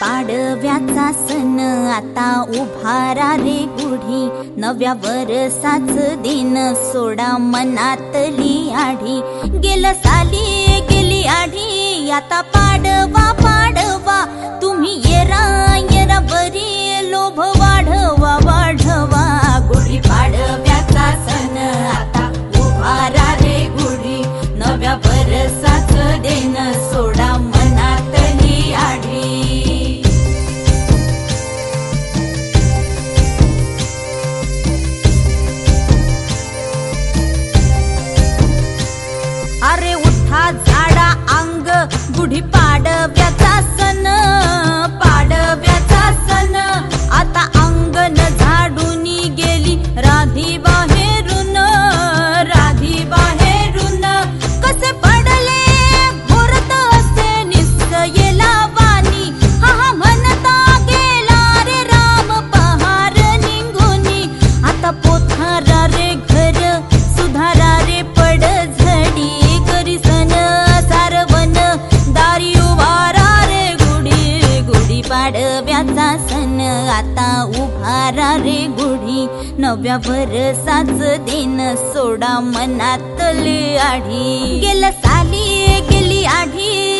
पाडव्याचा सण आता उभारा रे गुढी, नव्या वर्षाच दिन सोडा मनातली आढी. गेलं साली गेली आढी, आता पाडवा पाडवा, तुम्ही येरा येरा बरी, लोभ वाढवा वाढवा. गुढी पाडव्याचा सण आता उभारा रे गुढी, नव्या वर्षाच दिन सोडा मनातली आढी. अरे उठा झाडा अंग, गुढी पाडव्याचा सण, पाडव्याचा सण. आता अंगण झाडून गेली राधी बाहेरून, राधी बाहेरून. कसे पडले घोरत असे निसयेला वाणी, हा हा म्हणता गेला रे राम पहार निघूनी. आता पोथारा रे घर सुधारा रे पड झडी, करी सन सारवन दारी उभारा रे गुढी. गुढी पाडव्याचा सण आता उभारा रे गुढी, नव्या वर्षाच दिन सोडा मनातली आढी. गेलं साली गेली आढी,